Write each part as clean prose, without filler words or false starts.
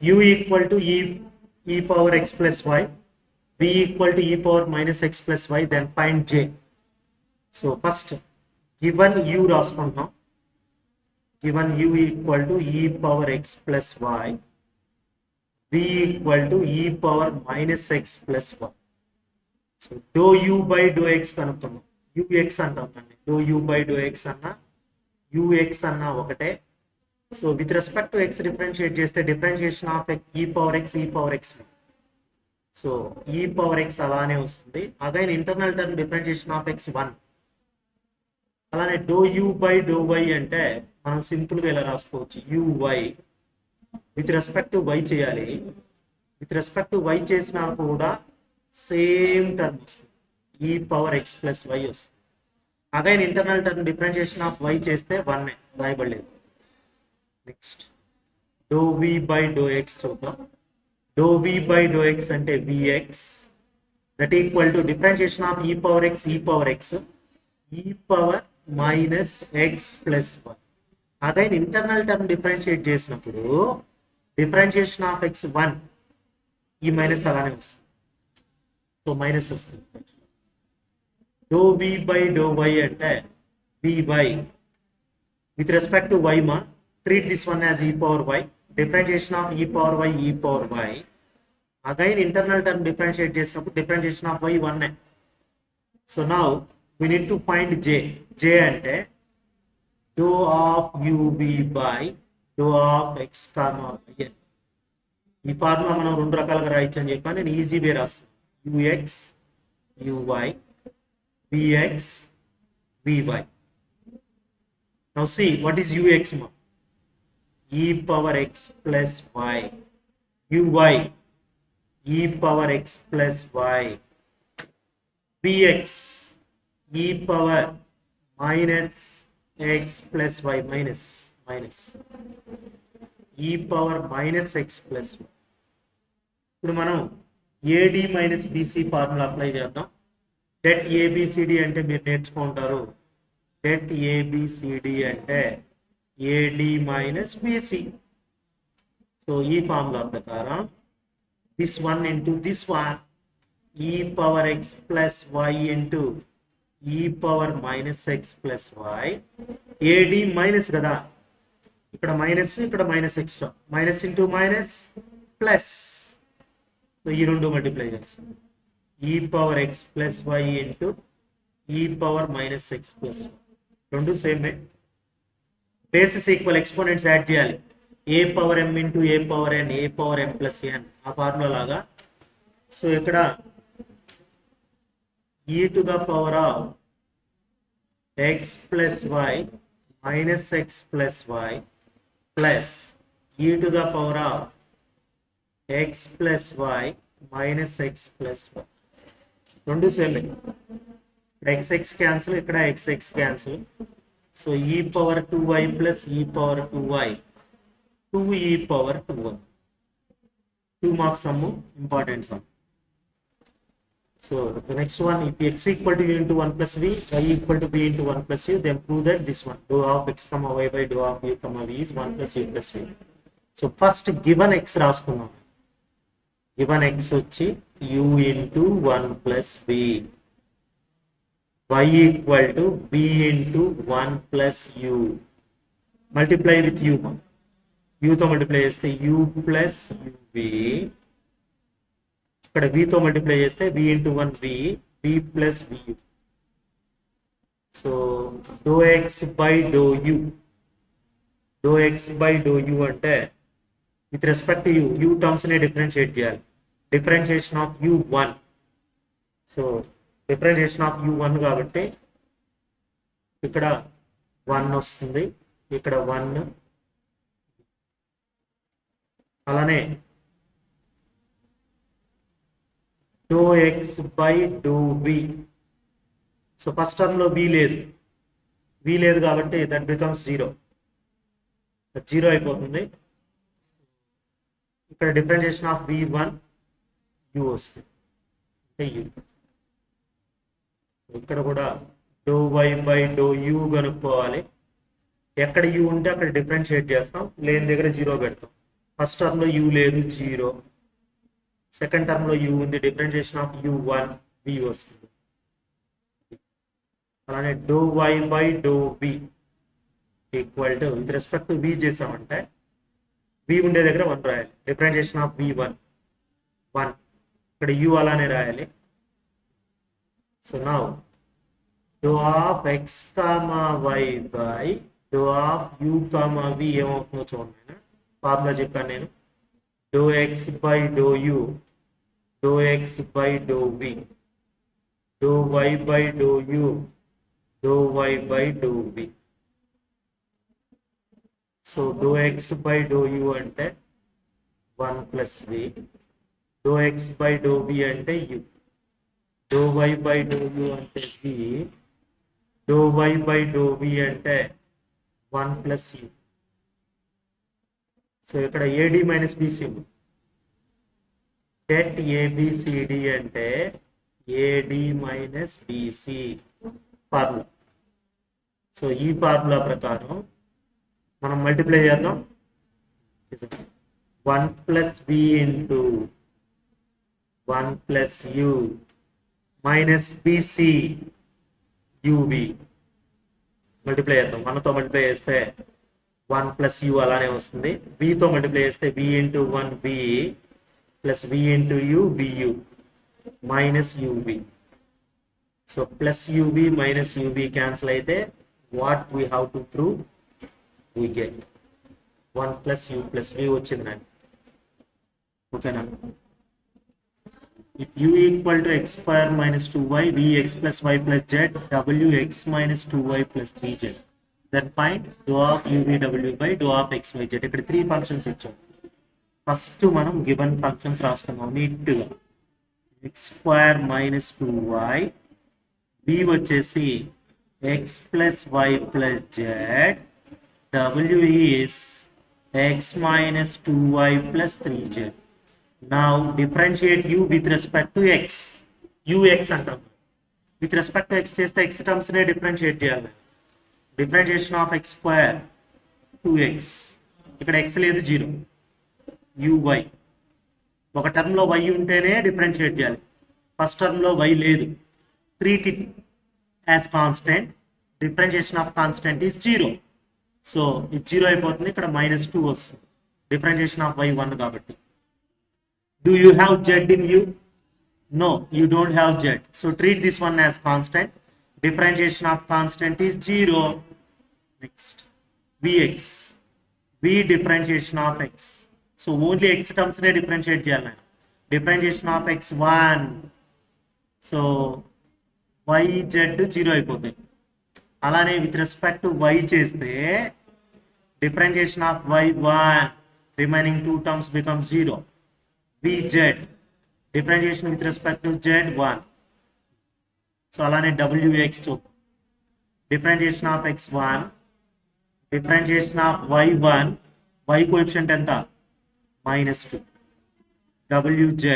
u equal to e power x plus y, v equal to e power minus x plus y, then find j. So first given u రాసుకుంటున్నాం, given u equal to e power x plus y, v equal to e power minus x plus y. So dou u by dou x కనుక్కున్నాం, ux అంటాం అండి, dou u by dou x అన్నా ux అన్నా ఒకటే. So with respect to x differentiate చేస్తే differentiation of e power x e power x, so e power x అలానే వస్తుంది. Again internal term differentiation of x 1. అలానే do u by do y అంటే మనం సింపుల్గా ఇలా రాసుకోవచ్చు, u y with respect to y చేయాలి. విత్ రెస్పెక్ట్ టు వై చేసినా కూడా సేమ్ టర్మ్ వస్తుంది, e power x plus y వస్తుంది. Again internal term differentiation of why చేస్తే 1 రాయబడలేదు. Next do v by do x చూద్దాం. Do v by do x అంటే v x that equal to differentiation of e power x e power x e power minus x plus 1. Again internal term differentiate చేసినప్పుడు differentiation of x 1, ఈ మైనస్ అలానే వస్తుంది, so minus వస్తుంది. Do v by do y అంటే v by with respect to y మా treat this one as e power y, differentiation of e power y e power y. Again internal term differentiate చేసినప్పుడు differentiation of y 1. So now we need to find j. j అంటే dou of ub by dou of x comma y. ఈ formula మనం రెండు రకాలుగా రాయొచ్చు అని చెప్పాను, నేను ఈజీ వే రాస్తాను, ux uy vx vy. Now see what is ux ma, e power x plus y, uy e power x plus y, vx e power minus x plus y, minus e power minus x plus y. ఇప్పుడు మనం AD minus BC formula apply చేద్దాం. Debt ABCD అంటే మీరు నేర్చుకుంటారు, debt ABCD అంటే AD minus BC. So ఈ formula ప్రకారం this one into this one, e power x plus y into e power minus x plus y. AD minus కదా, ఇక్కడ minus ఇక్కడ minus extra, minus into minus plus, so ఈ రెండు multiply చేస్తాం, e power x plus y into e power minus x plus y. రెండు సేమే, bases equal exponents add చేయాలి, a power m into a power n, a power m plus n, ఆ formula లాగా. So ఇక్కడ e to the power of x plus y minus x plus y plus ఈ to the power of x plus y minus x plus y, రెండు సేమే. X x cancel, ఇక్కడ x x cancel. So e power 2y plus e power 2y, 2e power 2y. 2 marks sum, important sum. So the next one, if x equal to u into 1 plus v, y equal to b into 1 plus u, then prove that this one, dou of x comma y by dou of u comma v is 1 plus u plus v. So first given x రాసుకున్నాం, given x వచ్చి u into 1 plus v, y equal to b into 1 plus u, multiply with u, u తో multiply చేస్తే u plus uv, ఇక్కడ v తో multiply చేస్తే v into 1 v, v plus vu. So dou x by dou u, dou x by dou u అంటే with respect to u terms ని differentiate చేయాలి, differentiation of u1. So differentiation of u1 కాబట్టి ఇక్కడ 1 వస్తుంది, ఇక్కడ 1, అలానే do x by do v. So first టర్మ్లో v లేదు కాబట్టి దట్ బికమ్స్ 0 అయిపోతుంది. ఇక్కడ డిఫరెన్షియేషన్ ఆఫ్ v1 u వస్తుంది, అంటే u. ఇక్కడ కూడా do y by do u కనుక్కోవాలి, ఎక్కడ యూ ఉంటే అక్కడ డిఫరెన్షియేట్ చేస్తాం, లేని దగ్గర 0 పెడతాం, ఫస్ట్ టర్మ్ లో u లేదు 0, సెకండ్ టర్మ్ లో u ఉంది, డిఫరెన్షియేషన్ ఆఫ్ u1 v వస్తుంది. అలానే do y by do v equal to with respect to v చేసామంటే v ఉండే దగ్గర 1 రాయాలి, డిఫరెన్షియేషన్ ఆఫ్ v1 1, ఇక్కడ u అలానే రాయాలి. So now do of x comma y by do of u comma v ఏమవుతుందో చూడండి. ఫార్ములా చెప్పాను నేను, do x by do u, do x by do v, do y by do u, do y by do v. So do x by do u అంటే 1 plus v, do x by do v అంటే u, do y by do u అంటే v, do y by do v అంటే 1 plus u. So ఇక్కడ AD minus BC ఉంది. Debt ABCD అంటే AD minus BC formula. So ఈ formula ప్రకారం మనం multiply చేద్దాం. 1 plus v into 1 plus u minus BC UV multiply చేద్దాం. 1తో మల్టిప్లై చేస్తే 1 ప్లస్ u అలానే వస్తుంది. vతో మల్టిప్లై చేస్తే v into 1 v plus v into u vu minus uv. So plus uv minus uv cancel అయితే what we have to prove, we get 1 plus u plus v వచ్చిందండి. ఓకేనా? If u equal to x square minus 2y, vx plus y plus z, wx minus 2y plus 3z, then find dou of uvw by dou of xyz. ఇక్కడ 3 functions ఇచ్చాం. First మనం given functions రాసుకుందాం నీట్గా. x square minus 2y, v వచ్చేసి x plus y plus z, w is x minus 2y plus 3z. Now differentiate u with respect to x. ux అంటాం. with respect to x చేస్తే x terms నే differentiate చేయాలి. Differentiation of x square 2x, ఇక్కడ x లేదు 0, uy. ఒక term లో y ఉంటేనే differentiate చేయాలి, ఫస్ట్ టర్మ్ లో y లేదు. Treat it as constant, differentiation of constant is 0. So ఇది 0 అయిపోతుంది, ఇక్కడ -2 వస్తుంది, డిఫరెన్షియేషన్ ఆఫ్ y 1 కాబట్టి. Do you have z in u? No, you don't have z. So treat this one as constant. Differentiation of constant is 0. Next, vx, v differentiation of x. So only x terms ne differentiate cheyalna. Differentiation of x1. So y z 0 అయిపోతాయి. అలానే with respect to y చేస్తే differentiation of y1, remaining 2 terms becomes 0. vz, differentiation with respect to z1. So అలానే wx చూద్దాం. differentiation of x1, differentiation of y1, y coefficient ఎంత -2. wz,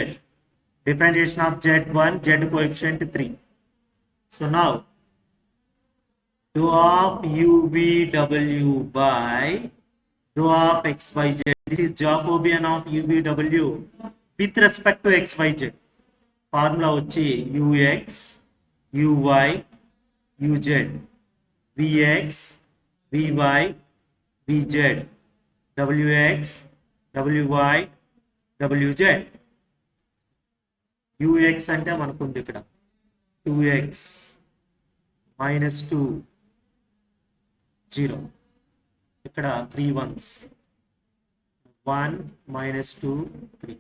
differentiation of z1, z coefficient 3. So now dou of uvw by dou of xyz. This is Jacobian of uvw with respect to xyz. Formula వచ్చి ux, uy, uz, vx, vy, vz, wx, wy, wz. ux అంటే మనకుంది ఇక్కడ 2x -2 0, ఇక్కడ 3 ones, 1 -2 3.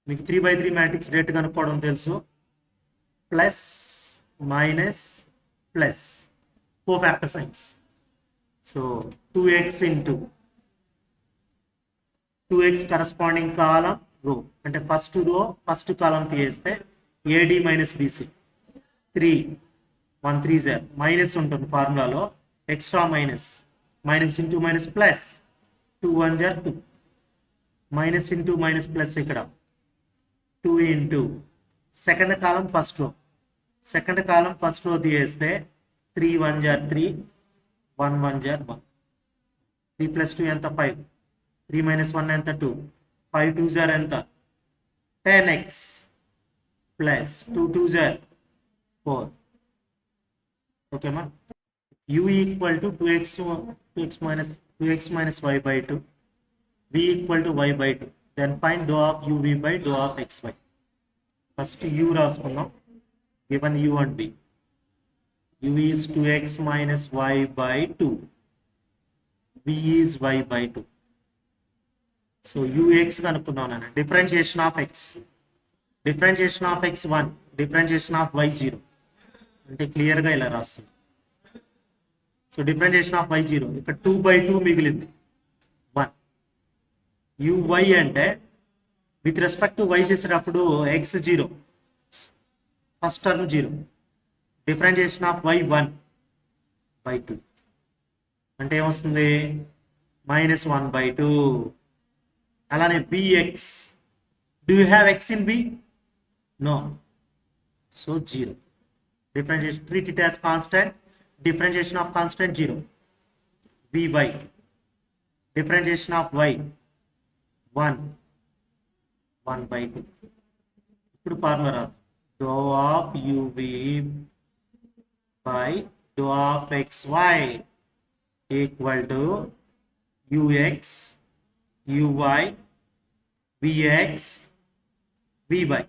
మీకు 3/3 matrix det కనుక్కోవడం తెలుసు. Plus minus plus 4 factor signs. So 2x into 2x corresponding column row, అంటే first row first కాలం తీసేస్తే AD మైనస్ BC 3 1 3 0 మైనస్ ఉంటుంది ఫార్ములాలో, extra minus into minus plus 2 1 0 2, minus into minus plus ఇక్కడ 2 into second column first row, second column first row తీసేస్తే 3 1 0 3, 1 1 0 1, 3 + 2 ఎంత 5, 3 minus 1 ఎంత 2, 5 2s are ఎంత 10x plus 2 2s are 4. Okay ma, u equal to 2x minus y by 2, v equal to y by 2. Then find dou of uv by dou of xy. First u రాసుకున్నాం, given u and v. u is 2x minus y by 2, v is y by 2. So ux కనుక్కుందాం అన్న. Differentiation of x, differentiation of x 1, differentiation of y 0. అంటే క్లియర్గా ఇలా రాస్తుంది. So differentiation of y 0, ఇక్కడ 2 by 2 మిగిలింది 1. uy అంటే with respect to y చేసేటప్పుడు x 0, first term 0. Differentiation of y 1 by 2 అంటే ఏమొస్తుంది -1/2. అలానే bx, do you have x in b? No, so 0. Differentiation, treat it as constant. Differentiation of constant 0. by differentiation of y 1/2. ఇప్పుడు formula రాదు, dou of uv by dou of xy equal to ux uy vx vy.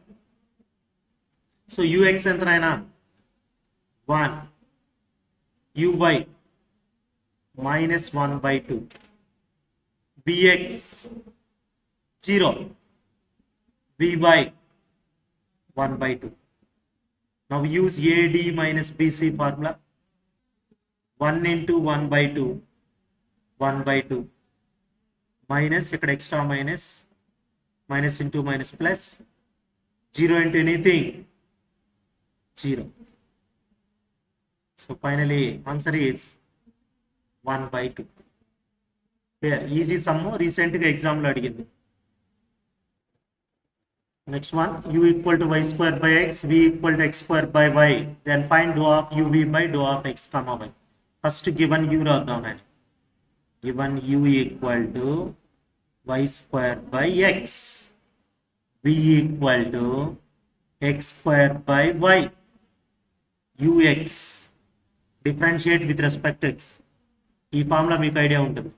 So ux ఎంతనైనా 1, uy -1/2, vx 0, vy 1/2. Now use AD minus BC formula. 1 into 1/2, 1/2 minus ఇక్కడ extra minus, minus into minus plus, 0 into anything 0. So finally answer is 1/2. Here easy sum, recent గా exam లో అడిగింది. Next one, u equal to y square by x, v equal to x square by y. Then find dou of uv by dou of x comma y. First given u రాద్దాం అండి. Given u equal to y square by x, v equal to x square by y. ux differentiate with respect to x. ఈ formula మీకు idea ఉంటుంది.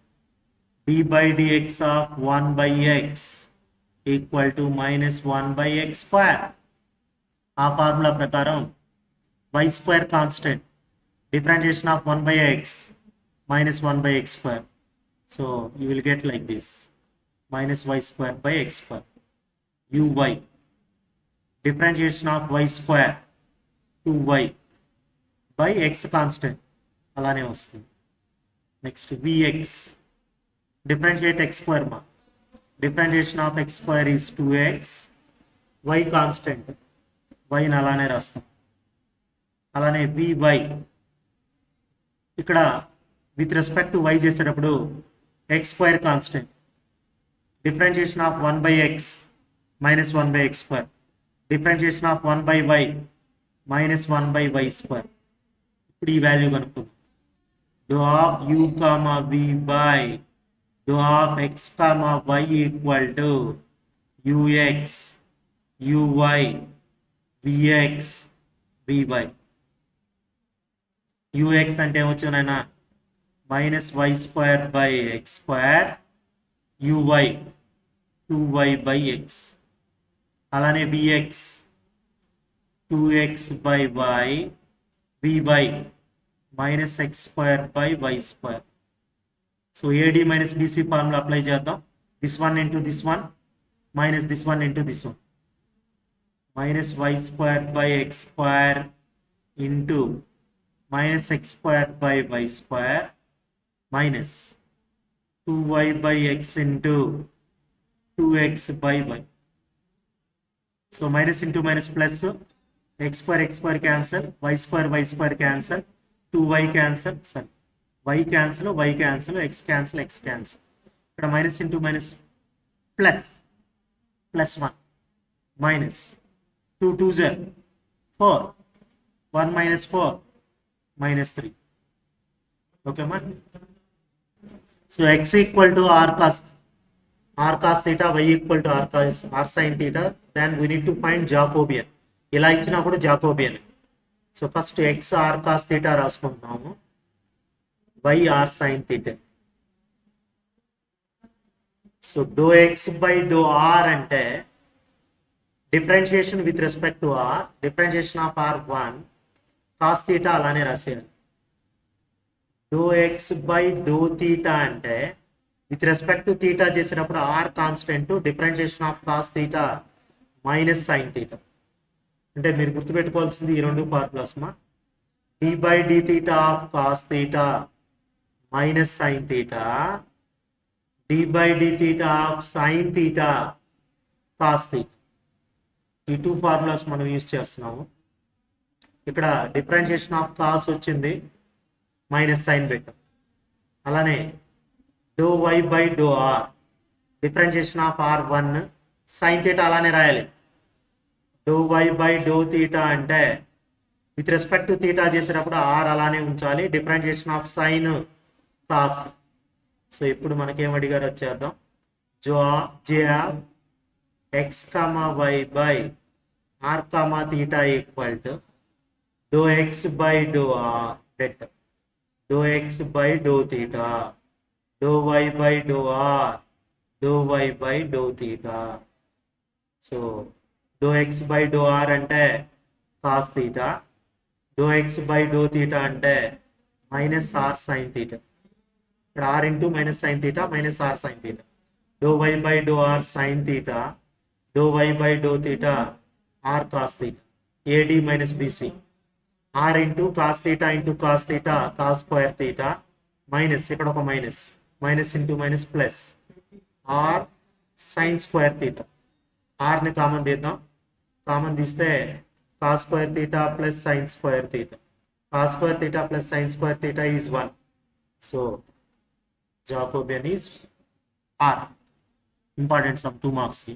d by dx of 1 by x equal to -1 by x square. ఆ formula ప్రకారం y square constant, differentiation of 1 by x -1 by x square. So you will get like this, -y square by x square. uy differentiation of y square 2y by x constant అలానే వస్తుంది. Next vx differentiate x square ma, differentiation of x square is 2x, y constant, y ని అలానే రాస్తాం. అలానే vy ఇక్కడ with respect to y చేసేటప్పుడు x square constant, differentiation of 1 by x -1 by x square, differentiation of 1 by y -1 by y square. ఇప్పుడు ఈ value కనుక్కుందాం. dou of u comma v by dou of x comma y equal to ux uy vx vy. ux అంటే ఏమొచ్చానైనా -y square by x square, uy 2y by x. అలానే vx 2x by y, vy -x square by y square. So AD minus BC formula apply చేద్దాం. This one into this one minus this one into this one. -y square by x square into -x square by y square minus 2y by x into 2x by y. So minus into minus plus, x square cancel, y square cancel, 2y cancel, sorry, y cancel, x cancel, ఇక్కడ minus into minus plus 1 minus 2 2s are 4, 1 minus 4 minus 3. Okay ma. So x equal to r cos r cos theta y equal to r sin theta, then we need to find Jacobian. ఇలా ఇచ్చినప్పుడు Jacobian. So first x r cos theta రాసుకుంటున్నాము, y r sin theta. So do x by do r అంటే differentiation with respect to r, differentiation of r 1 cos theta అలానే రాసేయాలి. Do x by do theta అంటే with respect to theta చేసినప్పుడు r constant, differentiation of cos theta minus sine theta. అంటే మీరు గుర్తుపెట్టుకోవాల్సింది ఈ రెండు ఫార్ములాస్ మా. D by d theta of cos theta minus sine theta, d by d theta of sine theta cos theta. ఈ two formulas మనం use చేస్తున్నాము. ఇక్కడ డిఫరెన్షియేషన్ ఆఫ్ కాస్ వచ్చింది, మైనస్ సైన్ పెట్టాం. అలానే do y by do r, differentiation of r 1 sine theta అలానే రాయాలి. Do y by do theta అంటే విత్ రెస్పెక్ట్ టు థీటా చేసేటప్పుడు ఆర్ అలానే ఉంచాలి, differentiation of sine cos. So ఇప్పుడు మనకేం అడిగారు వచ్చేద్దాం. J x comma y by r comma theta equal to do x by do r det do x by do theta, do y by do r, do y by do theta. So do x by do r అంటే cos theta, do x by do theta అంటే minus r sine theta. ఇక్కడ r into minus sine theta minus r sine theta. Do y by do r sine theta, do y by do theta r cos theta, AD minus BC. R into cos theta into cos theta cos square theta minus ఇక్కడ ఒక minus, minus into minus plus r sine square theta. ఆర్ని common తీద్దాం, common తీస్తే cos square theta plus sine square theta, cos square theta plus sine square theta is 1. So Jacobian is r. Important some 2 marks కి.